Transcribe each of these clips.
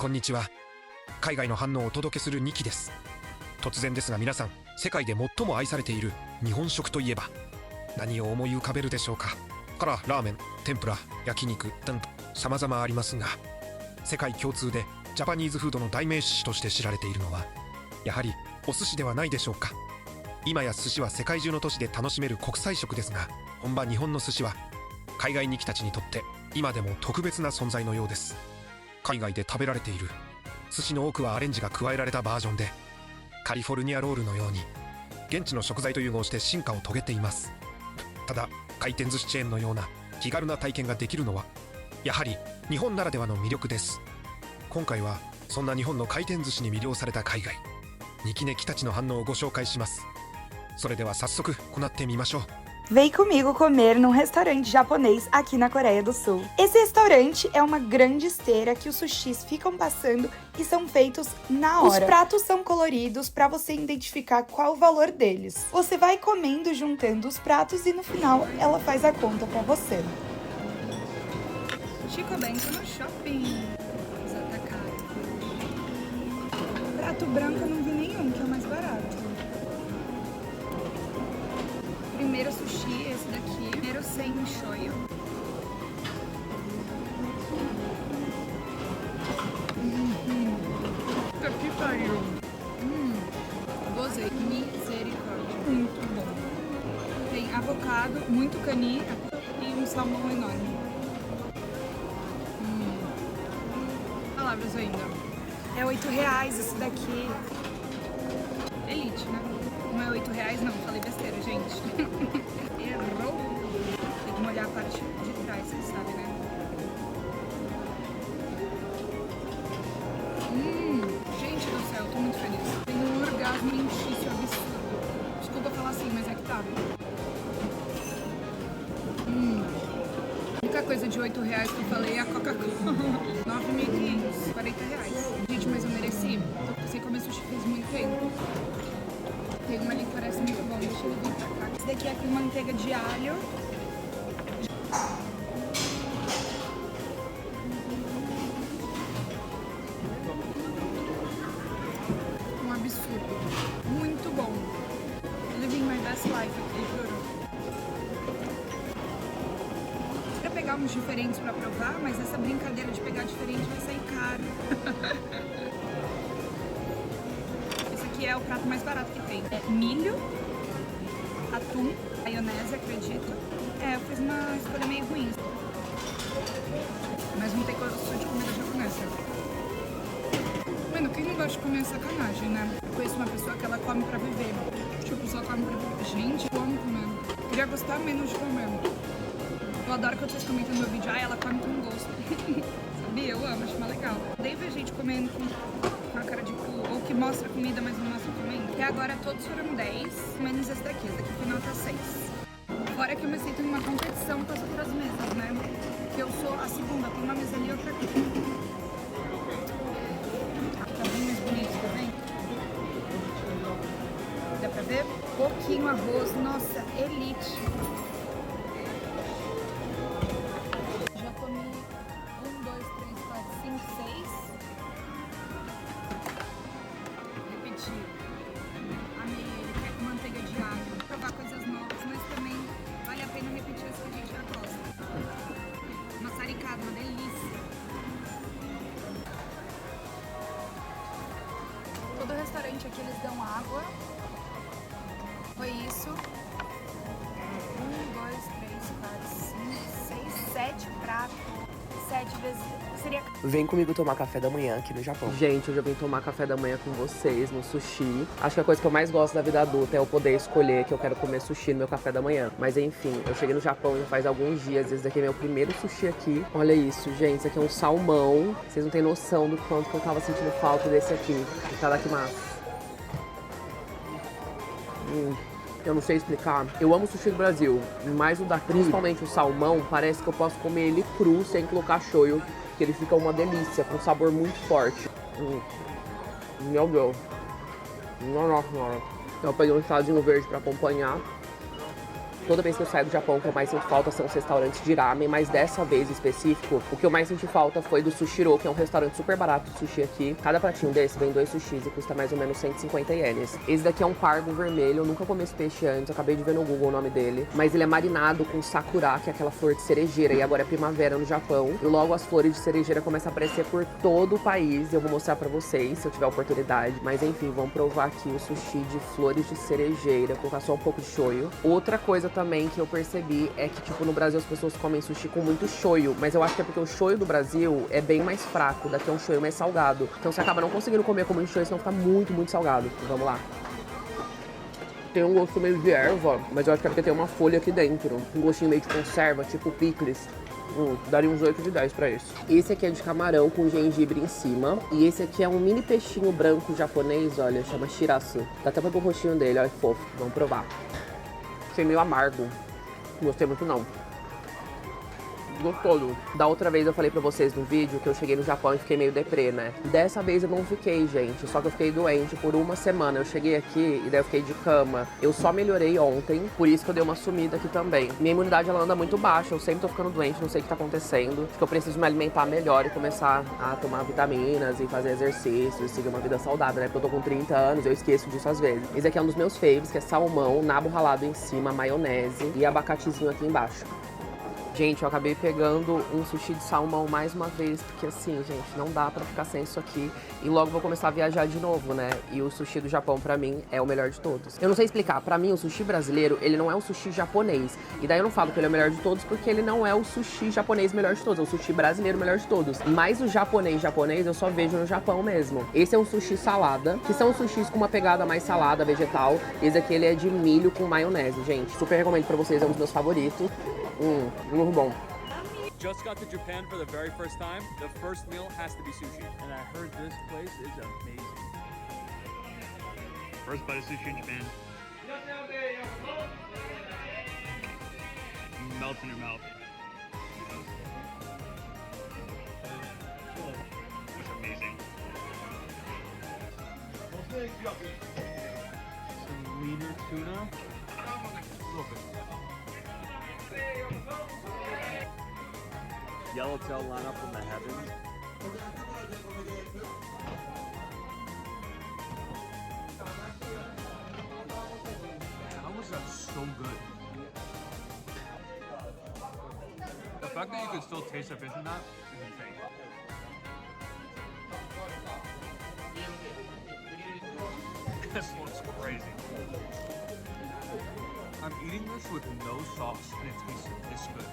こんにちは。海外の反応をお届けする2期です。突然ですが皆さん、世界で最も愛されている日本食といえば何を思い浮かべるでしょうか。からラーメン、天ぷら、焼肉等様々ありますが、世界共通でジャパニーズフードの代名詞として知られているのはやはりお寿司ではないでしょうか。今や寿司は世界中の都市で楽しめる国際食ですが、本場日本の寿司は海外に来たちにとって今でも特別な存在のようです。海外で食べられている寿司の多くはアレンジが加えられたバージョンで、カリフォルニアロールのように現地の食材と融合して進化を遂げています。ただ回転寿司チェーンのような気軽な体験ができるのはやはり日本ならではの魅力です。今回はそんな日本の回転寿司に魅了された海外2期ねきたちの反応をご紹介します。それでは早速行ってみましょう。Vem comigo comer num restaurante japonês aqui na Coreia do Sul. Esse restaurante é uma grande esteira que os sushis ficam passando e são feitos na hora. Os pratos são coloridos para você identificar qual o valor deles. Você vai comendo juntando os pratos e no final ela faz a conta para você. Chico Bento no shopping. Os atacados. Prato branco eu não vi nenhum, que é o mais barato. Primeiro sushi, esse daqui. Primeiro sem shoyu. Puta que pariu. Gozei. Misericórdia. Muito bom. Tem avocado, muito cani e um salmão enorme. Palavras ainda. É R$8 esse daqui. Elite, né? Não é R$8 não, falei besteira, gente. Errou. Tem que molhar a parte de trás, vocês sabem, né? Gente do céu, tô muito feliz. Tem um orgasmo lentício absurdo. Desculpa falar assim, mas é que tá. A única coisa de R$8 que eu falei é a Coca-Cola. 9.500, R$40. Gente, mas eu mereci. Eu pensei que comer sushi fez muito tempo. Tem uma ali que parece muito bom, deixa eu vir pra cá. Esse daqui é com manteiga de alho. Um absurdo. Muito bom. Living my best life aqui, juro. Eu ia pegar uns diferentes pra provar, mas essa brincadeira de pegar diferente vai sair caro. É o prato mais barato que tem. É milho, atum, maionese, acredito. Eu fiz uma escolha meio ruim. Mas não tem gosto de comida japonesa. Mano, quem não gosta de comer é sacanagem, né? Eu conheço uma pessoa que ela come pra viver. Tipo, só come pra viver. Gente, eu amo comer. Queria gostar menos de comer. Eu adoro quando vocês comentam no meu vídeo, ela come com gosto. Sabia? Eu amo, acho mais legal. Daí ver gente comendo com a cara de cu, ou que mostra comida, mas não mostra comendo. Até agora todos foram 10, menos esse daqui foi nota 6. Fora que eu me sinto em uma competição com as outras mesas, né? Que eu sou a segunda, tem uma mesa ali e outra aqui. Tá bem mais bonito, tá vendo? Dá pra ver? Pouquinho arroz, nossa, elite. Já comi 1, 2, 3, 4, 5, 6. Repetir. Amei ele, que é com manteiga de alho. Provar coisas novas, mas também vale a pena repetir as que a gente já gosta. Maçaricado, uma delícia. Todo restaurante aqui eles dão água. Foi isso. 1, 2, 3, 4, 5, 6, 7 pratos. 7 vezes. Seria... Vem comigo tomar café da manhã aqui no Japão. Gente, eu já vim tomar café da manhã com vocês no sushi. Acho que a coisa que eu mais gosto da vida adulta é eu poder escolher que eu quero comer sushi no meu café da manhã. Mas enfim, eu cheguei no Japão já faz alguns dias. Esse daqui é meu primeiro sushi aqui. Olha isso, gente. Isso aqui é um salmão. Vocês não têm noção do quanto que eu tava sentindo falta desse aqui. Itadakimasu. Eu não sei explicar. Eu amo sushi do Brasil, mas o daqui, principalmente o salmão, parece que eu posso comer ele cru sem colocar shoyu, que ele fica uma delícia, com um sabor muito forte. Meu Deus. Nossa senhora. Eu peguei um chazinho verde pra acompanhar. Toda vez que eu saio do Japão, o que eu mais sinto falta são os restaurantes de ramen, mas dessa vez em específico, o que eu mais senti falta foi do Sushiro, que é um restaurante super barato de sushi aqui. Cada pratinho desse vem 2 sushis e custa mais ou menos 150 ienes. Esse daqui é um pargo vermelho, eu nunca comi esse peixe antes, acabei de ver no Google o nome dele. Mas ele é marinado com sakura, que é aquela flor de cerejeira, e agora é primavera no Japão. E logo as flores de cerejeira começam a aparecer por todo o país. Eu vou mostrar pra vocês, se eu tiver oportunidade. Mas enfim, vamos provar aqui o sushi de flores de cerejeira, colocar só um pouco de shoyu. Outra coisa também que eu percebi é que, tipo, no Brasil as pessoas comem sushi com muito shoyu, mas eu acho que é porque o shoyu do Brasil é bem mais fraco, daqui é um shoyu mais salgado. Então você acaba não conseguindo comer com muito shoyu, senão fica muito salgado. Vamos lá. Tem um gosto meio de erva, mas eu acho que é porque tem uma folha aqui dentro. Um gostinho meio de conserva, tipo picles. Daria uns 8 de 10 pra esse. Esse aqui é de camarão com gengibre em cima. E esse aqui é um mini peixinho branco japonês, olha, chama shirasu. Dá até pra ver o rostinho dele, olha que fofo. Vamos provar. Achei meio amargo. Não gostei muito não. Gostoso. Da outra vez eu falei pra vocês no vídeo que eu cheguei no Japão e fiquei meio deprê, né? Dessa vez eu não fiquei, gente. Só que eu fiquei doente por uma semana. Eu cheguei aqui e daí eu fiquei de cama. Eu só melhorei ontem, por isso que eu dei uma sumida aqui também. Minha imunidade, ela anda muito baixa. Eu sempre tô ficando doente, não sei o que tá acontecendo. Acho que eu preciso me alimentar melhor e começar a tomar vitaminas e fazer exercícios, seguir uma vida saudável, né? Porque eu tô com 30 anos, eu esqueço disso às vezes. Esse aqui é um dos meus faves, que é salmão, nabo ralado em cima, maionese e abacatezinho aqui embaixo. Gente, eu acabei pegando um sushi de salmão mais uma vez, porque assim, gente, não dá pra ficar sem isso aqui. E logo vou começar a viajar de novo, né? E o sushi do Japão, pra mim, é o melhor de todos. Eu não sei explicar, pra mim, o sushi brasileiro, ele não é o sushi japonês. E daí eu não falo que ele é o melhor de todos, porque ele não é o sushi japonês melhor de todos, é o sushi brasileiro melhor de todos. Mas o japonês eu só vejo no Japão mesmo. Esse é um sushi salada, que são sushis com uma pegada mais salada, vegetal. Esse aqui, ele é de milho com maionese, gente. Super recomendo pra vocês, é um dos meus favoritos. Muito bom. Just got to Japan for the very first time. The first meal has to be sushi. And I heard this place is amazing. First bite of sushi in Japan. Melts in your mouth. It's amazing. Some leader tuna. Yellowtail line up from the heavens. How was that so good? The fact that you could still taste the fish in that is insane. This looks crazy. I'm eating this with no sauce and it tastes this good.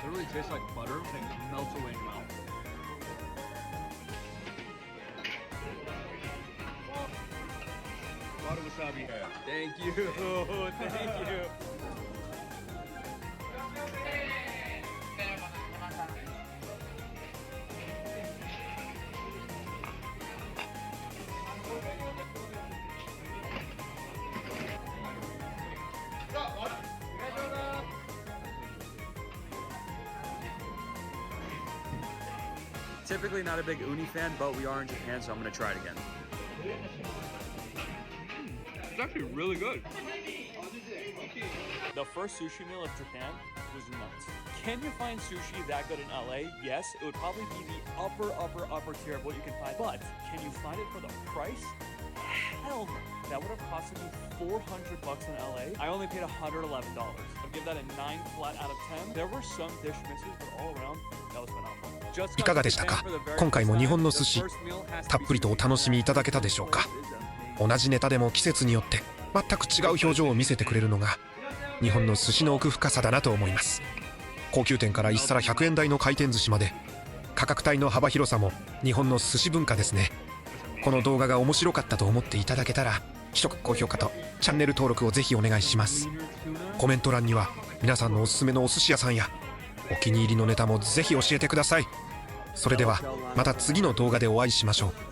It really tastes like butter and it melts away in your mouth. A lot of wasabi. Thank you. Thank you. Typically not a big uni fan, but we are in Japan, so I'm gonna try it again. It's actually really good. The first sushi meal of Japan was nuts. Can you find sushi that good in LA? Yes, it would probably be the upper tier of what you can find. But can you find it for the price? Hell no. That would have costed me $400 in LA. I only paid $111. I'd give that a 9 flat out of 10. There were some dish misses, but all around, that was phenomenal. いかがでしたか？今回も日本の寿司たっぷりとお楽しみいただけたでしょうか？同じネタでも季節によって全く違う表情を見せてくれるのが日本の寿司の奥深さだなと思います。高級店から1皿100円台の回転寿司まで価格帯の幅広さも日本の寿司文化ですね。この動画が面白かったと思っていただけたらひと高評価とチャンネル登録をぜひお願いします。コメント欄には皆さんのおすすめのお寿司屋さんやお気に入りのネタもぜひ教えてください。それではまた次の動画でお会いしましょう。